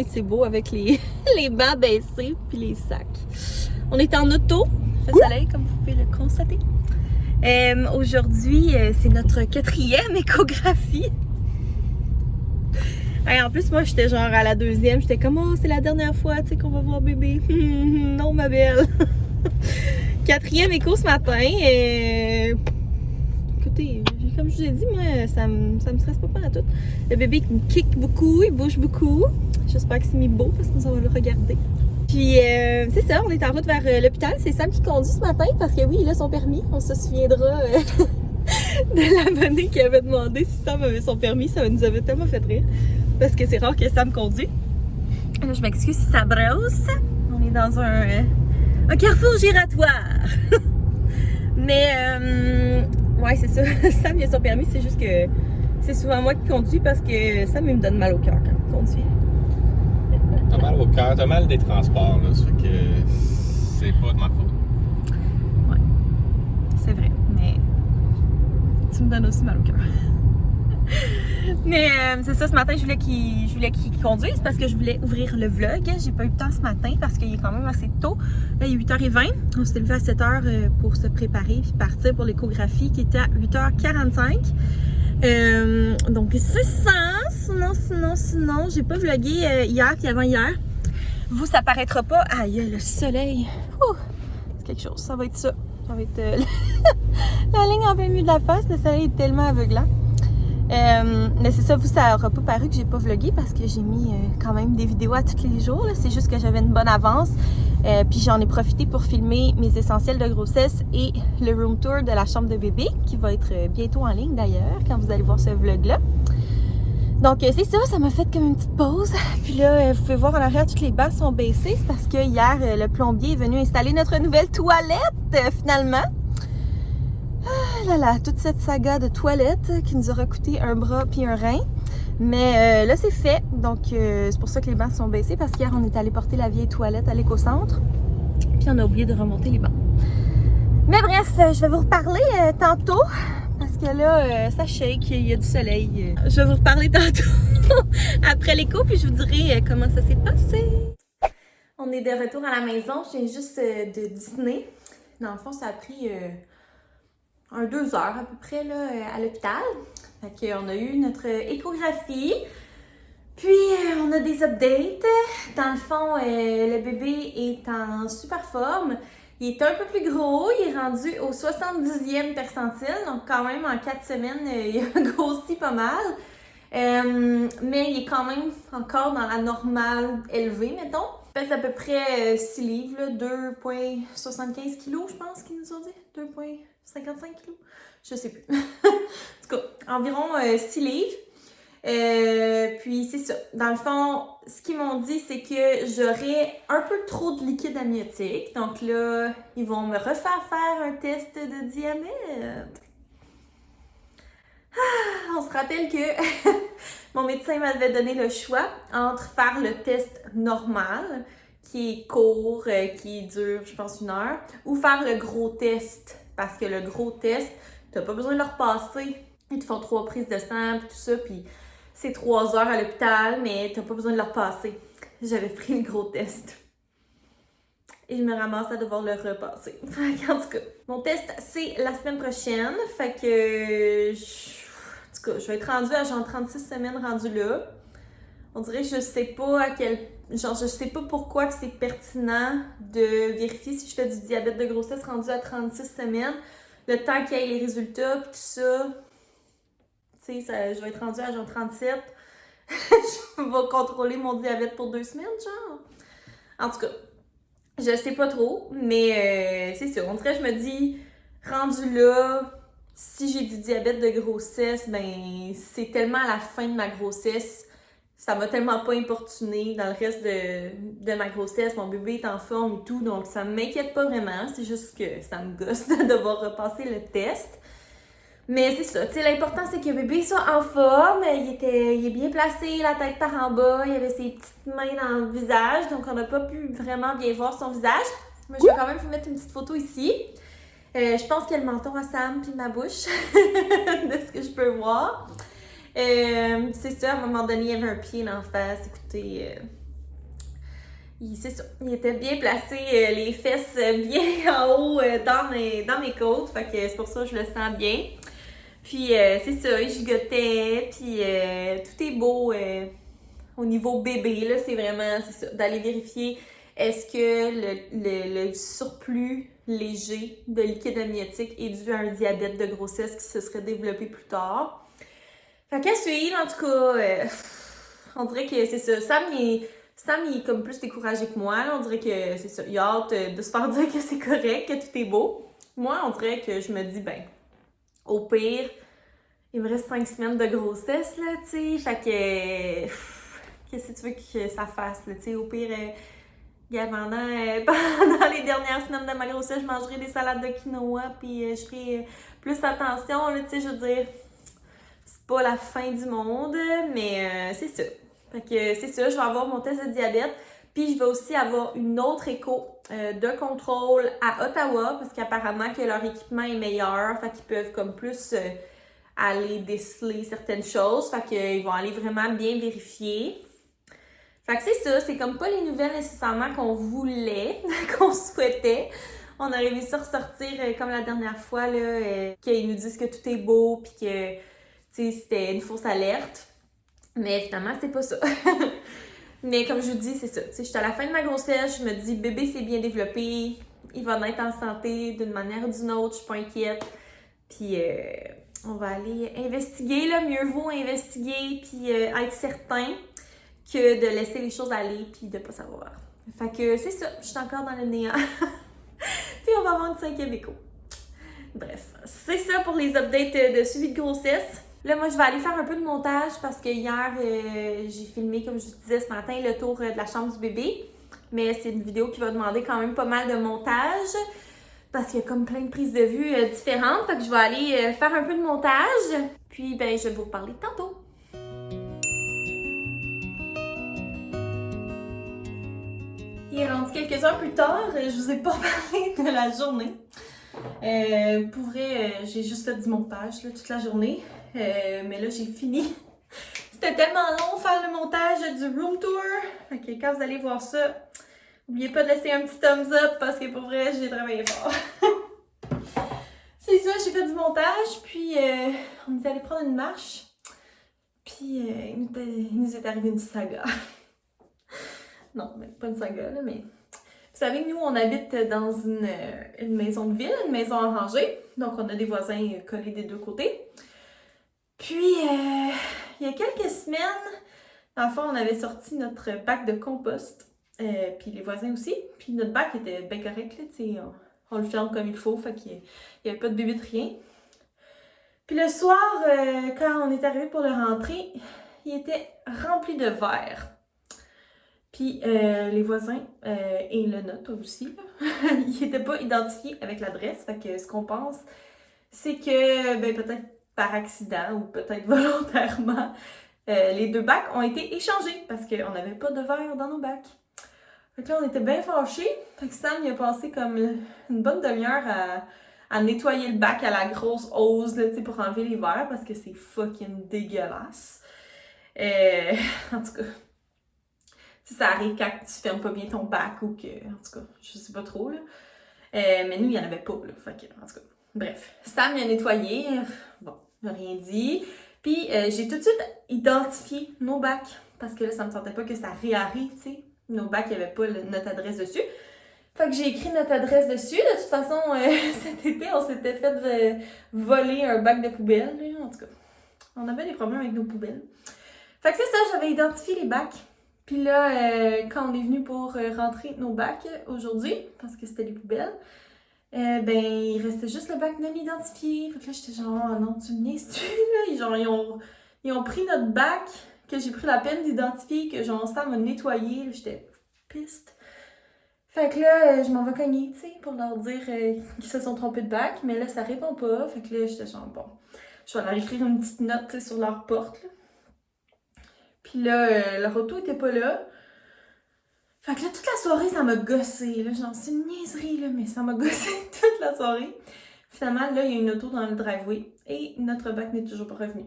c'est beau avec les, les bancs baissés puis les sacs. On est en auto, il fait soleil comme vous pouvez le constater. Aujourd'hui, c'est notre 4e échographie. En plus, moi, j'étais genre à la 2e, j'étais comme, oh, c'est la dernière fois, tu sais, qu'on va voir bébé. Non, ma belle. 4e écho ce matin. Écoutez, comme je vous ai dit, moi, ça me stresse pas à tout. Le bébé il kick beaucoup, il bouge beaucoup. J'espère que c'est mis beau parce qu'on va le regarder. Puis, c'est ça, on est en route vers l'hôpital. C'est Sam qui conduit ce matin parce que oui, il a son permis. On se souviendra de l'abonné qui avait demandé si Sam avait son permis. Ça nous avait tellement fait rire parce que c'est rare que Sam conduit. Là, je m'excuse si ça brosse. On est dans un carrefour giratoire. Mais, ouais, c'est ça. Sam, il a son permis. C'est juste que c'est souvent moi qui conduis parce que Sam, il me donne mal au cœur quand il conduit. T'as mal au cœur, t'as mal des transports, là. Ça fait que c'est pas de ma faute. Ouais, c'est vrai. Mais tu me donnes aussi mal au cœur. Mais c'est ça, ce matin, je voulais qu'il conduise parce que je voulais ouvrir le vlog. J'ai pas eu le temps ce matin parce qu'il est quand même assez tôt. Là, il est 8h20. On s'est levé à 7h pour se préparer et partir pour l'échographie qui était à 8h45. Donc c'est ça. Sinon, j'ai pas vlogué hier puis avant-hier. Vous, ça paraîtra pas. Aïe, le soleil. Ouh, c'est quelque chose. Ça va être ça. Ça va être la ligne en plein milieu de la face. Le soleil est tellement aveuglant. Mais c'est ça, vous, ça aura pas paru que j'ai pas vlogué parce que j'ai mis quand même des vidéos à tous les jours. C'est juste que j'avais une bonne avance. Puis j'en ai profité pour filmer mes essentiels de grossesse et le room tour de la chambre de bébé qui va être bientôt en ligne d'ailleurs quand vous allez voir ce vlog-là. Donc c'est ça, ça m'a fait comme une petite pause. Puis là, vous pouvez voir en arrière, toutes les bancs sont baissés. C'est parce que hier, le plombier est venu installer notre nouvelle toilette finalement. Ah là là, toute cette saga de toilette qui nous aura coûté un bras puis un rein. Mais là, c'est fait. Donc, c'est pour ça que les bancs sont baissés parce qu'hier, on est allé porter la vieille toilette à l'éco-centre. Puis, on a oublié de remonter les bancs. Mais bref, je vais vous reparler tantôt parce que là, ça shake, il y a du soleil. Je vais vous reparler tantôt après l'écho puis je vous dirai comment ça s'est passé. On est de retour à la maison. Je viens juste de dîner. Dans le fond, ça a pris 2 heures à peu près là, à l'hôpital. Fait qu'on a eu notre échographie. Puis on a des updates. Dans le fond, le bébé est en super forme. Il est un peu plus gros. Il est rendu au 70e percentile. Donc quand même, en 4 semaines, il a grossi pas mal. Mais il est quand même encore dans la normale élevée, mettons. Il pèse à peu près 6 livres, 2,75 kg, je pense qu'ils nous ont dit. 2,55 kg. Je sais plus. En tout cas, environ 6 livres. Puis c'est ça. Dans le fond, ce qu'ils m'ont dit, c'est que j'aurais un peu trop de liquide amniotique. Donc là, ils vont me refaire faire un test de diabète. On se rappelle que mon médecin m'avait donné le choix entre faire le test normal, qui est court, qui dure, je pense, 1 heure, ou faire le gros test. Parce que le gros test, t'as pas besoin de le repasser. Ils te font 3 prises de sang, puis tout ça, puis c'est 3 heures à l'hôpital, mais t'as pas besoin de le repasser. J'avais pris le gros test. Et je me ramasse à devoir le repasser. En tout cas, mon test, c'est la semaine prochaine. Fait que, en tout cas, je vais être rendue à genre 36 semaines rendue là. On dirait que je sais pas je sais pas pourquoi que c'est pertinent de vérifier si je fais du diabète de grossesse rendu à 36 semaines. Le temps qu'il y ait les résultats, puis tout ça. Tu sais, je vais être rendue à genre 37. Je vais contrôler mon diabète pour 2 semaines, genre. En tout cas, je sais pas trop, mais c'est sûr. On dirait que je me dis, rendu là, si j'ai du diabète de grossesse, ben c'est tellement à la fin de ma grossesse, ça m'a tellement pas importuné dans le reste de ma grossesse. Mon bébé est en forme et tout, donc ça m'inquiète pas vraiment. C'est juste que ça me gosse de devoir repasser le test. Mais c'est ça, tu sais, l'important c'est que le bébé soit en forme, il est bien placé, la tête par en bas, il avait ses petites mains dans le visage, donc on n'a pas pu vraiment bien voir son visage. Mais je vais quand même vous mettre une petite photo ici. Je pense qu'il y a le menton à Sam puis ma bouche, de ce que je peux voir. C'est ça, à un moment donné, il y avait un pied dans la face, écoutez, c'est ça, il était bien placé, les fesses bien en haut dans mes côtes, fait que c'est pour ça que je le sens bien. Puis c'est ça, il gigotait, puis tout est beau au niveau bébé, là, c'est vraiment, c'est ça, d'aller vérifier est-ce que le surplus léger de liquide amniotique est dû à un diabète de grossesse qui se serait développé plus tard. Fait qu'à suivre, en tout cas, on dirait que c'est ça, Sam, il est comme plus découragé que moi, là. On dirait que c'est ça, il a hâte de se faire dire que c'est correct, que tout est beau. Moi, on dirait que je me dis, ben, au pire, il me reste 5 semaines de grossesse, là, tu sais, fait que... qu'est-ce que tu veux que ça fasse, là, tu sais, au pire... pendant les dernières semaines de ma grossesse, je mangerai des salades de quinoa, puis je ferai plus attention, là, tu sais, je veux dire, c'est pas la fin du monde, mais c'est ça. Fait que c'est ça, je vais avoir mon test de diabète, puis je vais aussi avoir une autre écho de contrôle à Ottawa, parce qu'apparemment que leur équipement est meilleur, fait qu'ils peuvent comme plus aller déceler certaines choses, fait qu'ils vont aller vraiment bien vérifier. Fait que c'est ça, c'est comme pas les nouvelles nécessairement qu'on voulait, qu'on souhaitait. On aurait réussi à ressortir comme la dernière fois, là, qu'ils nous disent que tout est beau, puis que, tu sais, c'était une fausse alerte. Mais finalement, c'est pas ça. Mais comme je vous dis, c'est ça. Tu sais, j'étais à la fin de ma grossesse, je me dis, bébé s'est bien développé, il va naître en santé d'une manière ou d'une autre, je suis pas inquiète. Puis on va aller investiguer, là, mieux vaut investiguer, puis être certain que de laisser les choses aller puis de pas savoir. Fait que c'est ça, je suis encore dans le néant. Puis on va avoir une 5e écho. Bref, c'est ça pour les updates de suivi de grossesse. Là, moi, je vais aller faire un peu de montage parce que hier, j'ai filmé, comme je vous disais ce matin, le tour de la chambre du bébé. Mais c'est une vidéo qui va demander quand même pas mal de montage parce qu'il y a comme plein de prises de vue différentes. Fait que je vais aller faire un peu de montage. Puis, ben, je vais vous parler tantôt. Il est rendu quelques heures plus tard, je vous ai pas parlé de la journée. Pour vrai, j'ai juste fait du montage là, toute la journée. Mais là, j'ai fini. C'était tellement long faire le montage du room tour. Fait que quand vous allez voir ça, n'oubliez pas de laisser un petit thumbs up parce que pour vrai, j'ai travaillé fort. C'est ça, j'ai fait du montage, puis on est allé prendre une marche. Puis il nous est arrivé une saga. Non, pas une saga, là, mais... Vous savez, nous, on habite dans une maison de ville, une maison en rangée. Donc, on a des voisins collés des deux côtés. Puis, il y a quelques semaines, dans le fond, on avait sorti notre bac de compost. Puis les voisins aussi. Puis notre bac était bien correct, là, tu sais. On le ferme comme il faut, fait qu'il n'y avait pas de bébé de rien. Puis le soir, quand on est arrivé pour le rentrer, il était rempli de verre. Puis les voisins et le nôtre aussi, ils n'étaient pas identifiés avec l'adresse. Fait que ce qu'on pense, c'est que ben, peut-être par accident ou peut-être volontairement, les deux bacs ont été échangés parce qu'on n'avait pas de verre dans nos bacs. Fait que là, on était bien fâchés. Fait que Sam, il a passé comme une bonne demi-heure à nettoyer le bac à la grosse hose là, pour enlever les verres parce que c'est fucking dégueulasse. En tout cas... Si ça arrive quand tu fermes pas bien ton bac ou que, en tout cas, je sais pas trop, là. Mais nous, il y en avait pas, là. Fait que, en tout cas, bref. Sam a nettoyé. Bon, il n'a rien dit. Puis, j'ai tout de suite identifié nos bacs. Parce que là, ça me sentait pas que ça réarrive, tu sais. Nos bacs, il n'y avait pas notre adresse dessus. Fait que j'ai écrit notre adresse dessus. De toute façon, cet été, on s'était fait voler un bac de poubelle, là. En tout cas, on avait des problèmes avec nos poubelles. Fait que c'est ça, j'avais identifié les bacs. Puis là, quand on est venu pour rentrer nos bacs aujourd'hui, parce que c'était les poubelles, ben il restait juste le bac non identifié. Fait que là, j'étais genre, oh non, tu me niaises-tu, là? Genre, ils ont pris notre bac, que j'ai pris la peine d'identifier, que genre, Sam m'a nettoyé. J'étais piste. Fait que là, je m'en vais cogner, tu sais, pour leur dire qu'ils se sont trompés de bac, mais là, ça répond pas. Fait que là, j'étais genre, bon, je vais leur écrire une petite note, tu sais, sur leur porte, là. Puis là, leur auto était pas là. Fait que là, toute la soirée, ça m'a gossé. Là, genre, c'est une niaiserie, là, mais ça m'a gossé toute la soirée. Finalement, là, il y a une auto dans le driveway et notre bac n'est toujours pas revenu.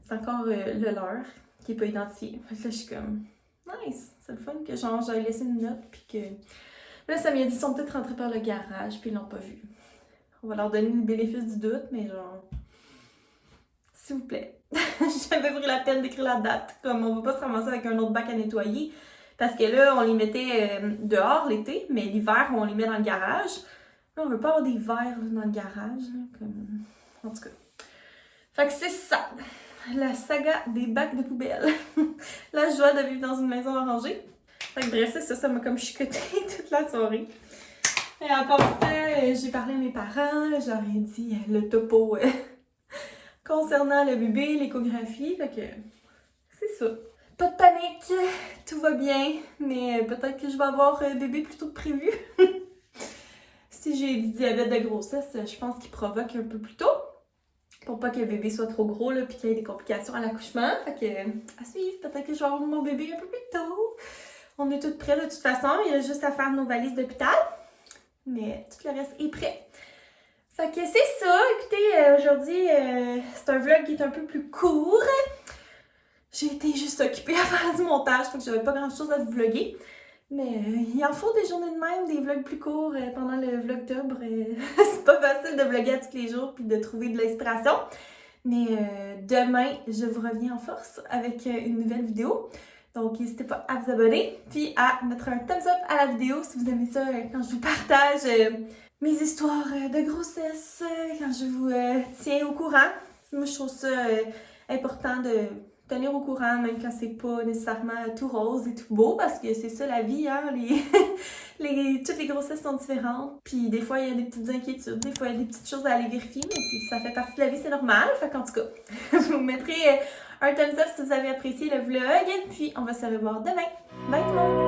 C'est encore le leur qui n'est pas identifié. Fait que là, je suis comme, nice, c'est le fun que genre j'avais laissé une note puis que là ça m'a dit ils sont peut-être rentrés par le garage puis ils l'ont pas vu. On va leur donner le bénéfice du doute, mais genre s'il vous plaît. J'avais pris la peine d'écrire la date, comme on va pas se ramasser avec un autre bac à nettoyer parce que là on les mettait dehors l'été, mais l'hiver on les met dans le garage. Là on veut pas avoir des verres dans le garage, là, comme en tout cas. Fait que c'est ça. La saga des bacs de poubelle. La joie de vivre dans une maison arrangée. Fait que bref, c'est ça, ça m'a comme chicoté toute la soirée. Et à part ça, j'ai parlé à mes parents, je leur ai dit le topo concernant le bébé, l'échographie, fait que c'est ça. Pas de panique, tout va bien, mais peut-être que je vais avoir bébé plus tôt que prévu. Si j'ai du diabète de grossesse, je pense qu'il provoque un peu plus tôt. Pour pas que le bébé soit trop gros, là, puis qu'il y ait des complications à l'accouchement. Fait que, à suivre, peut-être que je vais avoir mon bébé un peu plus tôt. On est toutes prêtes de toute façon, il y a juste à faire nos valises d'hôpital. Mais tout le reste est prêt. Fait que c'est ça, écoutez, aujourd'hui, c'est un vlog qui est un peu plus court. J'ai été juste occupée à faire du montage, fait que j'avais pas grand chose à vous vlogger. Mais il en faut des journées de même, des vlogs plus courts pendant le vlogtobre. C'est pas facile de vlogger à tous les jours puis de trouver de l'inspiration. Mais demain, je vous reviens en force avec une nouvelle vidéo. Donc n'hésitez pas à vous abonner puis à mettre un thumbs up à la vidéo si vous aimez ça quand je vous partage mes histoires de grossesse, quand je vous tiens au courant. Moi, je trouve ça important de tenir au courant, même quand c'est pas nécessairement tout rose et tout beau, parce que c'est ça la vie, hein, toutes les grossesses sont différentes, puis des fois il y a des petites inquiétudes, des fois il y a des petites choses à aller vérifier, mais ça fait partie de la vie, c'est normal, fait qu'en tout cas, je vous mettrai un thumbs up si vous avez apprécié le vlog, puis on va se revoir demain. Bye tout le monde!